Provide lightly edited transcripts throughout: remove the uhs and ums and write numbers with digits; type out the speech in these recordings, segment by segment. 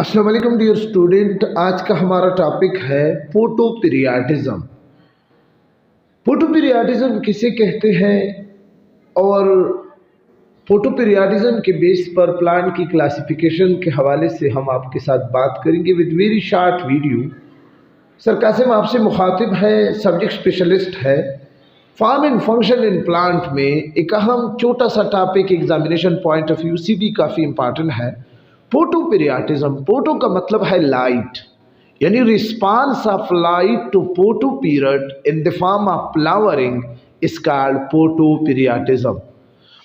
अस्सलाम वालेकुम dear student. आज का हमारा टॉपिक है फोटोपीरियाडिज्म। फोटोपीरियाडिज्म किसे कहते हैं और फोटोपीरियाडिज्म के बेस पर प्लांट की क्लासिफिकेशन के हवाले से हम आपके साथ बात करेंगे with very short video. Sir Kasim आपसे मुखातिब है, सब्जेक्ट स्पेशलिस्ट है। Form and function in plant में एक अहम छोटा सा topic examination point of view से भी काफ़ी इंपॉर्टेंट है। फोटोपीरियाडिज्म, फोटो का मतलब है लाइट, यानी response of light to photo period in the form of flowering is called photoperiodism.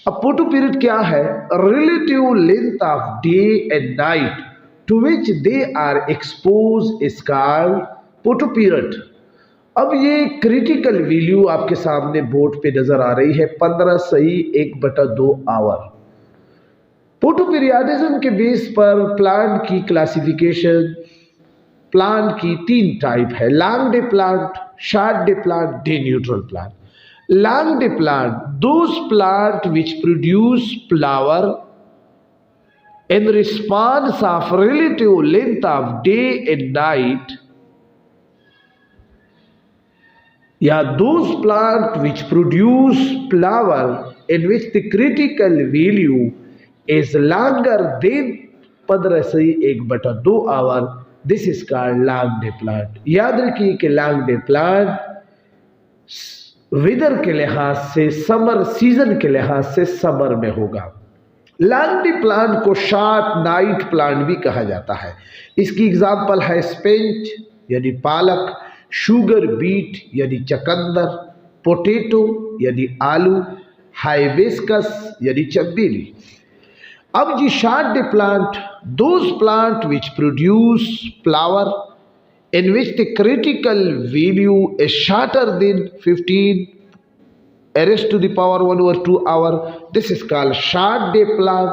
अब फोटो पीरियड क्या है? Relative length of day and night to which they are expose is called photo period. अब ये critical value आपके सामने board पे नजर आ रही है 15/1/2 आवर। फोटोपीरियाडिज्म के बेस पर प्लांट की क्लासिफिकेशन, प्लांट की 3 टाइप है: long day plant, short day plant, day neutral plant. Long day plant, those plant which produce flower in response of relative length of day and night, या those plant which produce flower in which the critical value is longer than 15/1/2 hour, this is called long day plant. याद रखिए कि long day plant weather के लिहाज से, summer season के लिहाज से समर में होगा। लॉन्ग डे प्लांट को शॉर्ट नाइट प्लांट भी कहा जाता है। इसकी एग्जांपल है स्पेंच यानी पालक, शुगर बीट यानी चकंदर, पोटैटो यानी आलू, हाइबिस्कस यानी चमेली। अब जी short day plant, those plant which produce flower in which the critical value is shorter than 15 raised to the power 1/2 hour, this is called short day plant.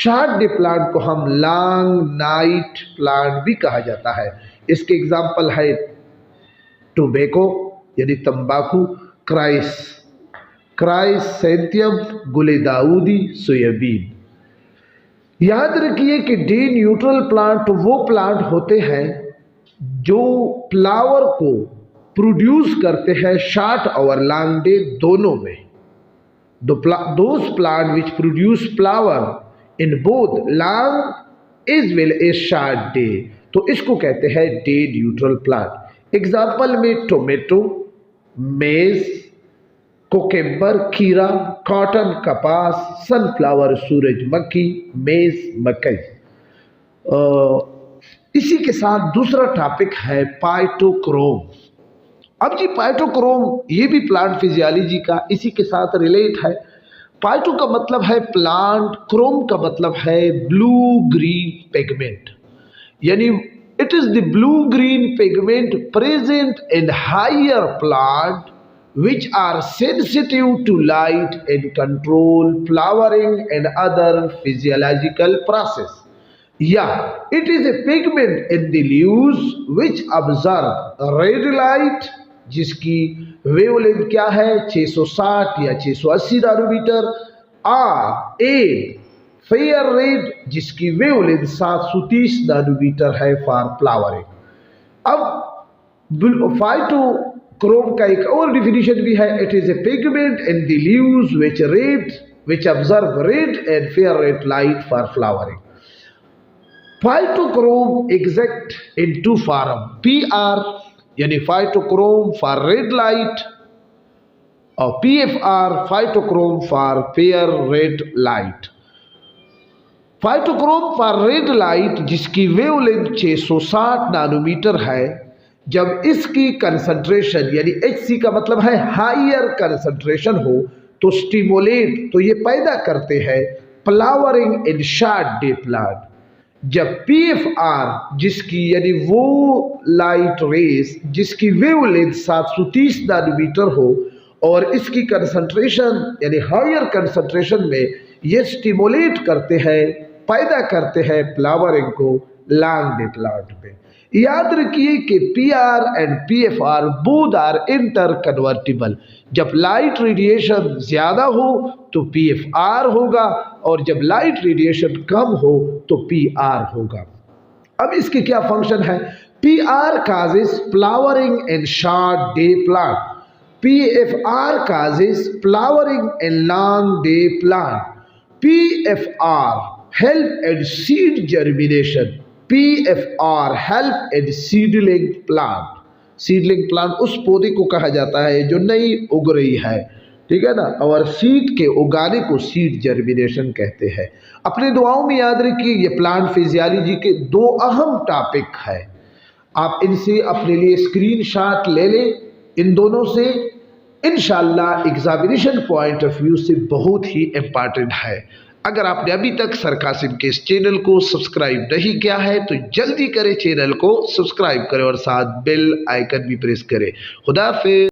Short day plant को हम long night plant भी कहा जाता है। इसके example है tobacco यानी तंबाकू, क्राइसैंथियम, गुले दाऊदी, सोयाबीन। याद रखिए कि डे न्यूट्रल प्लांट वो प्लांट होते हैं जो फ्लावर को प्रोड्यूस करते हैं शॉर्ट और लॉन्ग डे दोनों में। Those plant which produce flower in both long as well as short day, तो इसको कहते हैं डे न्यूट्रल प्लांट। एग्जाम्पल में टोमेटो, मेज, कोकेम्बर, खीरा, कॉटन, कपास, सनफ्लावर, सूरजमुखी, मेज, मकई। इसी के साथ दूसरा टॉपिक है फाइटोक्रोम। अब जी फाइटोक्रोम ये भी प्लांट फिजियोलॉजी का इसी के साथ रिलेट है। फाइटो का मतलब है प्लांट, क्रोम का मतलब है ब्लू ग्रीन पिगमेंट, यानी it is the blue green pigment present in higher plant which are sensitive to light and control flowering and other physiological process. Yeah, it is a pigment in the leaves which absorb red light, जिसकी wavelength क्या है 660 या 680 nanometre, और a fair red जिसकी wavelength 730 nanometre है for flowering. अब phyto Chrome का एक और डिफिनीशन भी है, it is a pigment in the leaves which absorb red and fair red light for flowering. Phytochrome exist in 2 forms, PR यानी phytochrome for red light और PFR phytochrome for fair red light। Phytochrome for red light जिसकी wavelength 660 nanometre है, जब इसकी concentration यानी HC का मतलब है हायर कंसंट्रेशन हो तो स्टिमुलेट, तो ये पैदा करते हैं flowering in short day plant. जब PFR जिसकी यानी वो लाइट रेस जिसकी वेवलेंथ 730 नैनोमीटर हो और इसकी कंसंट्रेशन यानी हायर कंसंट्रेशन में ये स्टिमुलेट करते हैं, पैदा करते हैं फ्लावरिंग को लॉन्ग डे प्लांट में। याद रखिए कि PR and PFR both are interconvertible. जब लाइट रेडिएशन ज्यादा हो तो PFR होगा और जब लाइट रेडिएशन कम हो तो PR होगा। अब इसके क्या फंक्शन है? PR causes flowering in short day plant. PFR causes flowering in long day plant. PFR help in seed germination. PFR help in seedling plant. Seedling plant उस पौधे को कहा जाता है जो नई उग रही है, ठीक है ना, और सीड के उगाने को सीड जर्मिनेशन कहते हैं। अपनी दुआओं में याद रखिए ये प्लांट फिजियोलॉजी के दो अहम टॉपिक है, आप इनसे अपने लिए स्क्रीनशॉट ले लें। इन दोनों से इंशाल्लाह एग्जामिनेशन पॉइंट ऑफ व्यू से बहुत ही इम्पॉर्टेंट है। अगर आपने अभी तक सर कासिम के इस चैनल को सब्सक्राइब नहीं किया है तो जल्दी करें, चैनल को सब्सक्राइब करें और साथ बेल आइकन भी प्रेस करें। खुदा हाफिज़।